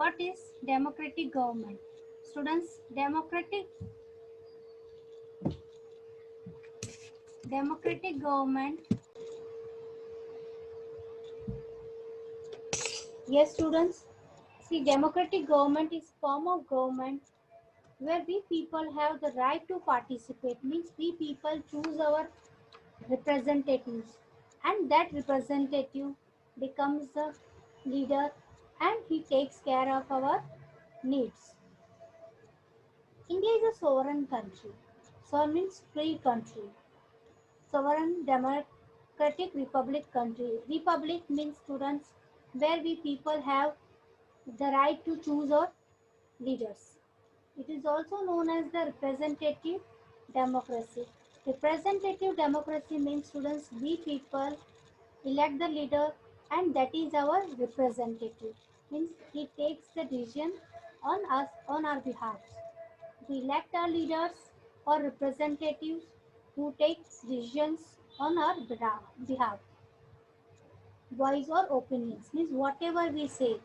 What is democratic government? Students, democratic government. Yes, students. See, democratic government is form of government where we people have the right to participate. Means we people choose our representatives, and that representative becomes the leader, and he takes care of our needs. India is a sovereign country. Sovereign means free country. Sovereign democratic republic country. Republic means students where we people have the right to choose our leaders. It is also known as the representative democracy. Representative democracy means students we people elect the leader, and that is our representative. Means he takes the decision on us on our behalf. We elect our leaders or representatives who takes decisions on our behalf. Voice or opinions means whatever we say,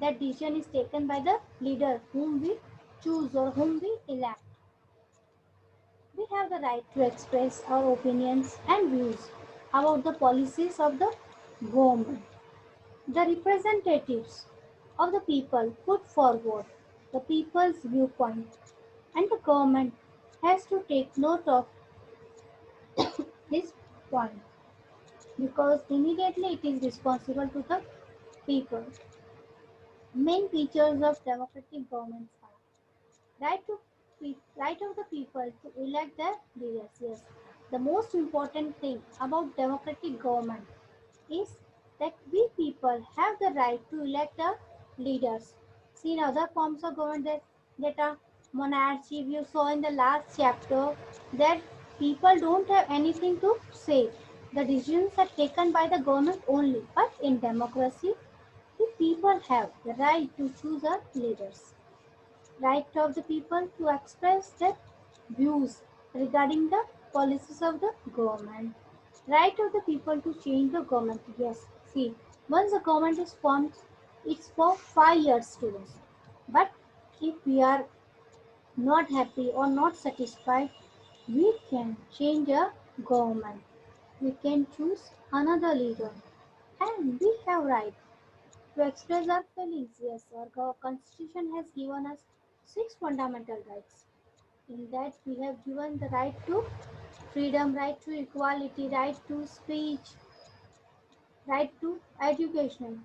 that decision is taken by the leader whom we choose or whom we elect. We have the right to express our opinions and views about the policies of the government. The representatives of the people put forward the people's viewpoint, and the government has to take note of this point because immediately it is responsible to the people. Main features of democratic governments are right of the people to elect their leaders. Yes, the most important thing about democratic government is that we people have the right to elect our leaders. See, in other forms of government that are monarchy, you saw in the last chapter that people don't have anything to say. The decisions are taken by the government only. But in democracy, the people have the right to choose our leaders. Right of the people to express their views regarding the policies of the government. Right of the people to change the government. Yes, see, once the government is formed, it's for 5 years, students. But if we are not happy or not satisfied, we can change a government. We can choose another leader, and we have right to express our feelings. Yes, our constitution has given us 6 fundamental rights. In that, we have given the right to freedom, right to equality, right to speech, right to education,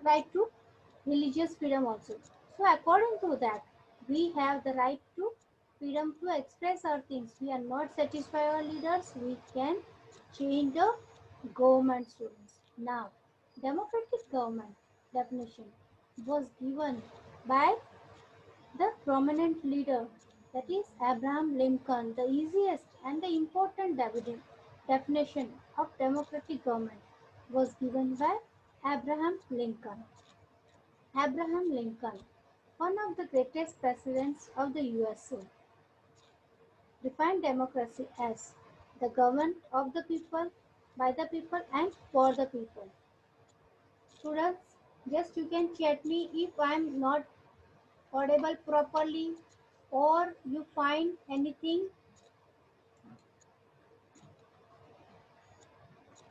right to religious freedom also. So, according to that, we have the right to freedom to express our things. We are not satisfied our leaders, we can change the government, students. Now, democratic government definition was given by the prominent leader, that is Abraham Lincoln. The easiest and the important definition of democratic government was given by Abraham Lincoln. Abraham Lincoln, one of the greatest presidents of the USA, defined democracy as the government of the people, by the people, and for the people. Students, just you can chat me if I am not audible properly or you find anything,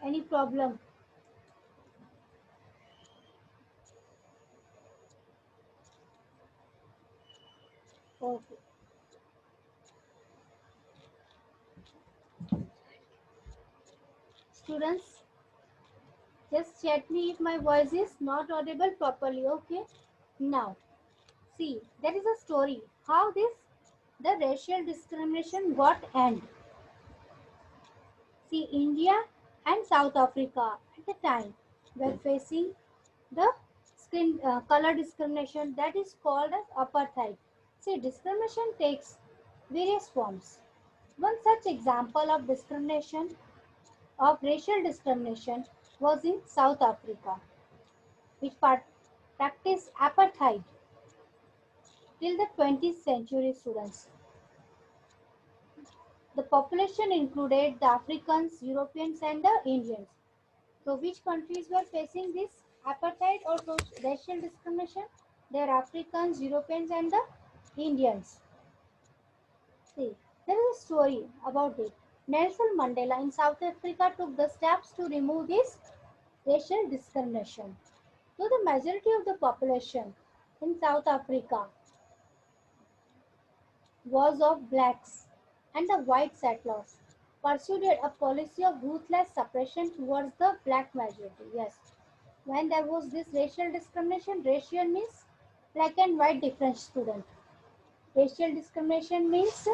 any problem. Okay. Students, just chat me if my voice is not audible properly. Okay. Now, see, there is a story how this the racial discrimination got end. See, India and South Africa at the time were facing the skin color discrimination that is called as apartheid. See, discrimination takes various forms. One such example of discrimination, of racial discrimination, was in South Africa, which practiced apartheid till the 20th century. Students, the population included the Africans, Europeans, and the Indians. So, which countries were facing this? Apartheid or racial discrimination, they are Africans, Europeans, and the Indians. See, there is a story about it. Nelson Mandela in South Africa took the steps to remove this racial discrimination. So the majority of the population in South Africa was of blacks, and the white settlers pursued a policy of ruthless suppression towards the black majority. Yes, when there was this racial discrimination, racial means black and white difference, student. Racial discrimination means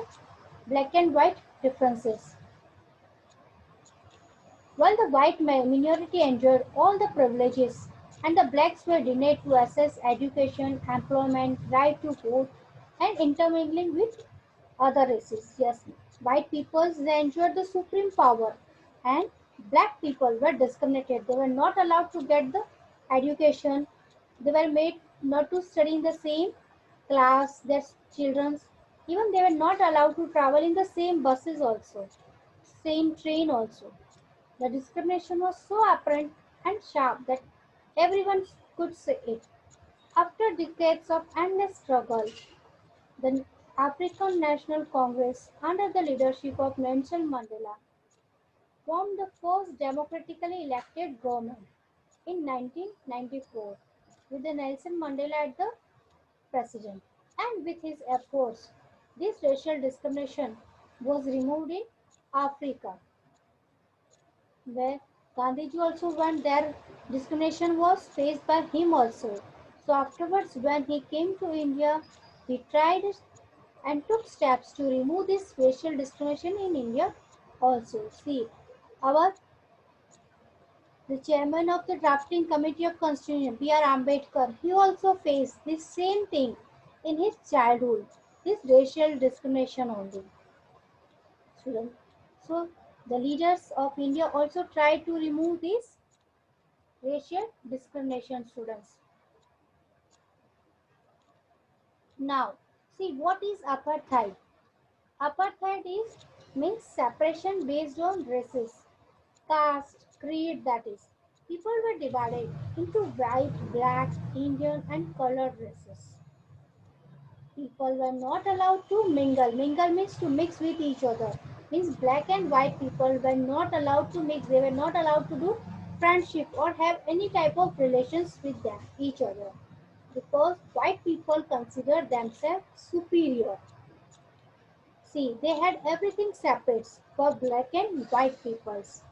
black and white differences. While the white minority enjoyed all the privileges and the blacks were denied to access education, employment, right to vote, and intermingling with other races. Yes, white peoples they enjoyed the supreme power, and black people were discriminated. They were not allowed to get the education. They were made not to study in the same class. Their children, even they were not allowed to travel in the same buses also, same train also. The discrimination was so apparent and sharp that everyone could see it. After decades of endless struggle, the African National Congress, under the leadership of Nelson Mandela, formed the first democratically elected government in 1994 with the Nelson Mandela at the president. And with his efforts, this racial discrimination was removed in Africa, where Gandhiji also went there. Discrimination was faced by him also. So afterwards, when he came to India, he tried and took steps to remove this racial discrimination in India also. See, our the chairman of the drafting committee of constitution, B.R. Ambedkar, he also faced this same thing in his childhood, this racial discrimination only. Student. So the leaders of India also tried to remove this racial discrimination, students. Now, see what is apartheid. Apartheid is means separation based on races, caste, creed, that is. People were divided into white, black, Indian, and colored races. People were not allowed to mingle. Mingle means to mix with each other. Means black and white people were not allowed to mix. They were not allowed to do friendship or have any type of relations with them, each other. Because white people considered themselves superior. See, they had everything separate for black and white peoples.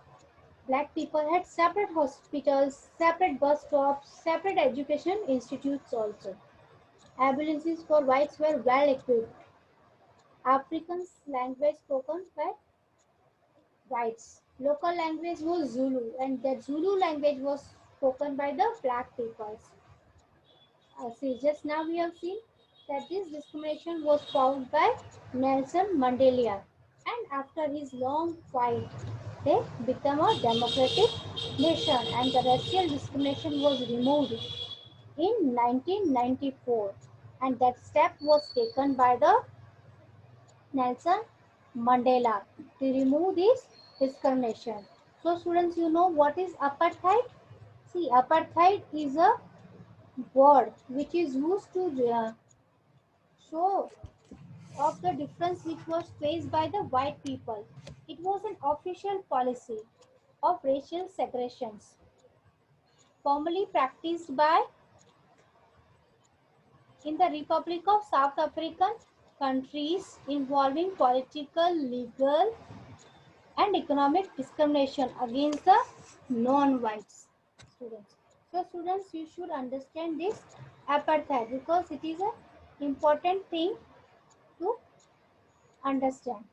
Black people had separate hospitals, separate bus stops, separate education institutes also. Ambulances for whites were well equipped. Afrikaans language spoken by whites. Local language was Zulu, and that Zulu language was spoken by the black peoples. See, just now we have seen that this discrimination was found by Nelson Mandela, and after his long fight, they became a democratic nation, and the racial discrimination was removed in 1994, and that step was taken by the Nelson Mandela to remove this discrimination. So, students, you know what is apartheid? See, apartheid is a word which is used to show of the difference which was faced by the white people. It was an official policy of racial segregations formerly practiced by in the Republic of South African countries involving political, legal, and economic discrimination against the non-whites students. So students, you should understand this apartheid because it is an important thing to understand.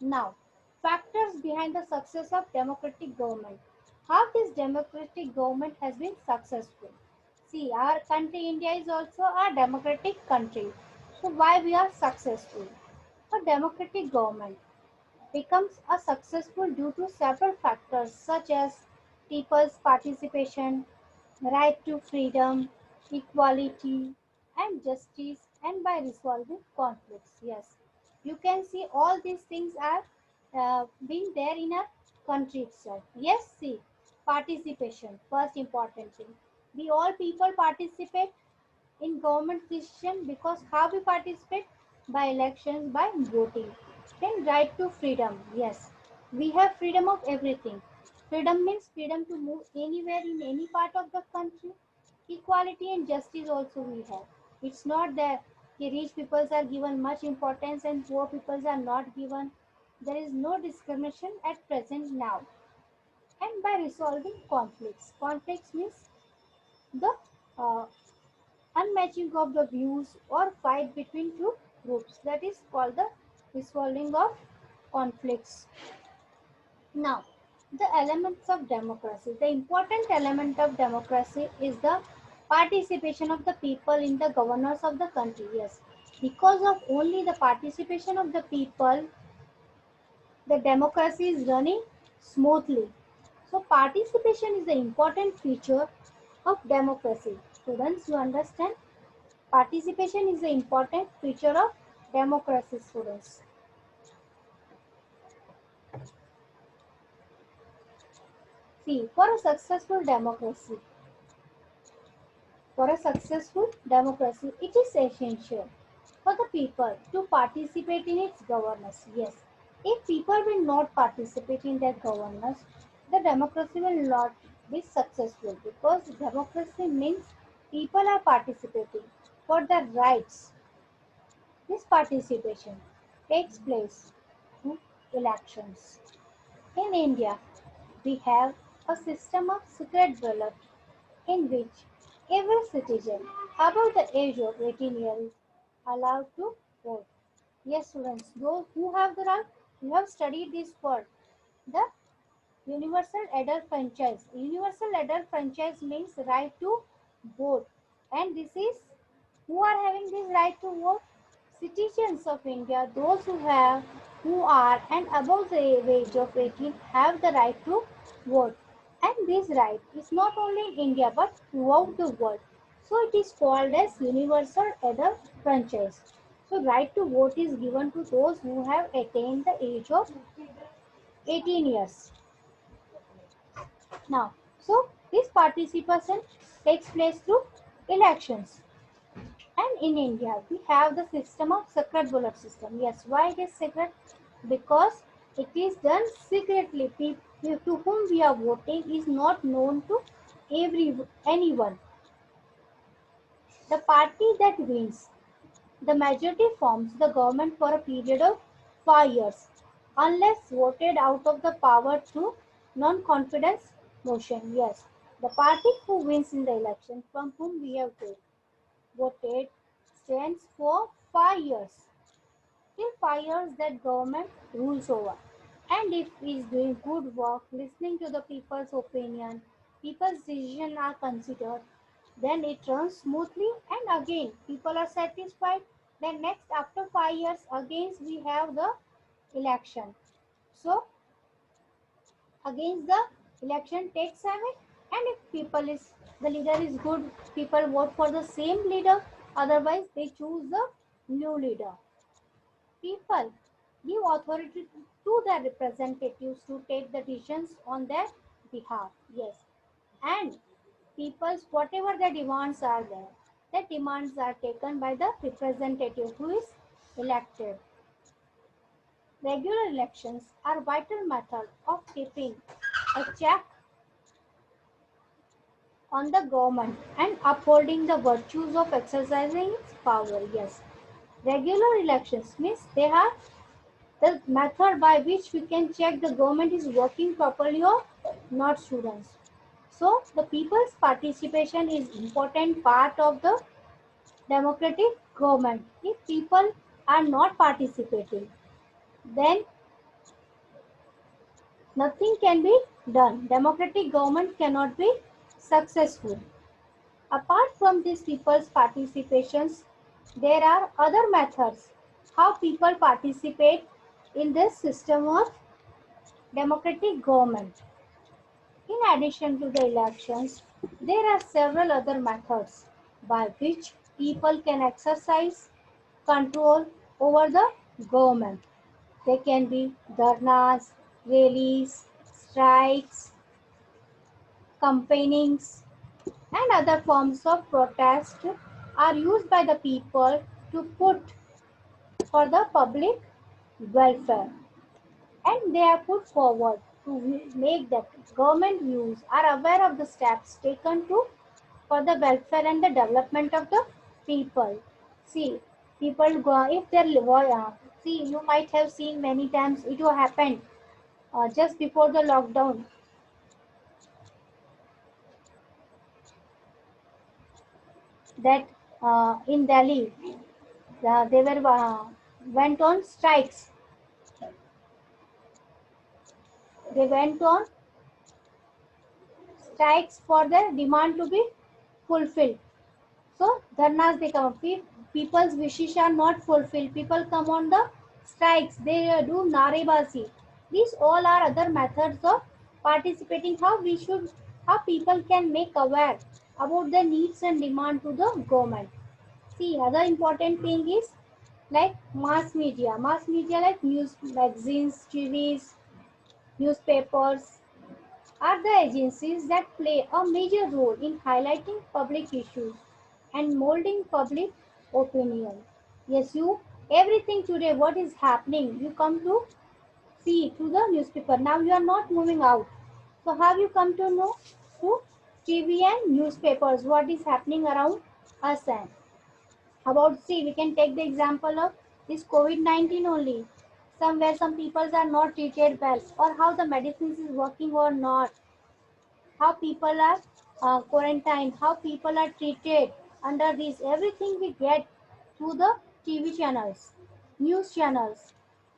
Now, factors behind the success of democratic government. How this democratic government has been successful. See, our country India is also a democratic country. So why we are successful? A democratic government becomes a successful due to several factors such as people's participation, right to freedom, equality, and justice, and by resolving conflicts. Yes, you can see all these things are being there in a country itself. Yes, see, participation, first important thing. We all people participate in government decision because how we participate? By elections, by voting. Then right to freedom. Yes, we have freedom of everything. Freedom means freedom to move anywhere in any part of the country. Equality and justice also we have. It's not that the rich people are given much importance and poor people are not given. There is no discrimination at present now. And by resolving conflicts. Conflicts means the uh, unmatching of the views or fight between two groups. That is called the resolving of conflicts. Now, the elements of democracy. The important element of democracy is the participation of the people in the governance of the country. Yes, because of only the participation of the people, the democracy is running smoothly. So, participation is the important feature of democracy. Students, you understand? Participation is an important feature of democracy, students. See, for a successful democracy, it is essential for the people to participate in its governance. Yes, if people will not participate in their governance, the democracy will not be successful because democracy means people are participating for their rights. This participation takes place through elections. In India, we have a system of secret ballot in which every citizen above the age of 18 years is allowed to vote. Yes, students, those who have the right, you have studied this word, the universal adult franchise. Universal adult franchise means right to vote, and this is who are having this right to vote? Citizens of India, those who are and above the age of 18 have the right to vote. And this right is not only in India but throughout the world. So it is called as universal adult franchise. So right to vote is given to those who have attained the age of 18 years. Now, so this participation takes place through elections. And in India, we have the system of secret ballot system. Yes, why it is secret? Because it is done secretly. People to whom we are voting is not known to anyone. The party that wins the majority forms the government for a period of 5 years, unless voted out of the power through non-confidence motion. Yes, the party who wins in the election from whom we have voted stands for 5 years. Till 5 years that government rules over. And if he is doing good work, listening to the people's opinion, people's decisions are considered, then it runs smoothly and again people are satisfied. Then next after 5 years again we have the election. So against the election takes away, and if people is the leader is good, people vote for the same leader, otherwise they choose the new leader. People give authority to their representatives to take the decisions on their behalf. Yes, and people's whatever the demands are there, the demands are taken by the representative who is elected. Regular elections are vital method of keeping a check on the government and upholding the virtues of exercising its power. Yes, regular elections means they are the method by which we can check the government is working properly or not, students. So the people's participation is important part of the democratic government. If people are not participating, then nothing can be done. Democratic government cannot be successful. Apart from these people's participations, there are other methods how people participate in this system of democratic government. In addition to the elections, there are several other methods by which people can exercise control over the government. They can be dharnas, rallies, strikes, campaignings. and other forms of protest are used by the people to put for the public welfare, and they are put forward to make that government views are aware of the steps taken to for the welfare and the development of the people. See, people go if they're see, you might have seen many times it will happen just before the lockdown that in Delhi they were went on strikes. They went on strikes for their demand to be fulfilled. So dharnas they come. People's wishes are not fulfilled. People come on the strikes. They do narebazi. These all are other methods of participating. How people can make aware about the needs and demand to the government. See, other important thing is like mass media. Mass media like news, magazines, TVs, newspapers are the agencies that play a major role in highlighting public issues and molding public opinion. Yes, you everything today what is happening you come to see through the newspaper. Now you are not moving out. So how you come to know through TV and newspapers what is happening around us and about see we can take the example of this COVID-19 only. Somewhere some people are not treated well or how the medicines is working or not, how people are quarantined, how people are treated under this. Everything we get through the TV channels,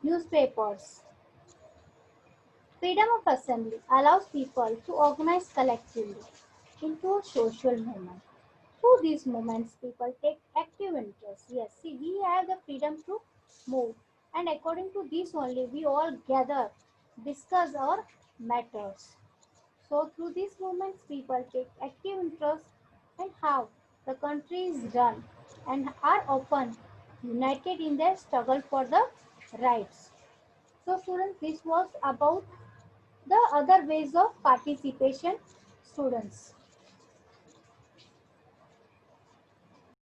newspapers. Freedom of assembly allows people to organize collectively into a social movement. Through these movements, people take active interest. Yes, see, we have the freedom to move, and according to this only, we all gather, discuss our matters. So through these movements, people take active interest in how the country is run and are often united in their struggle for the rights. So students, this was about the other ways of participation students.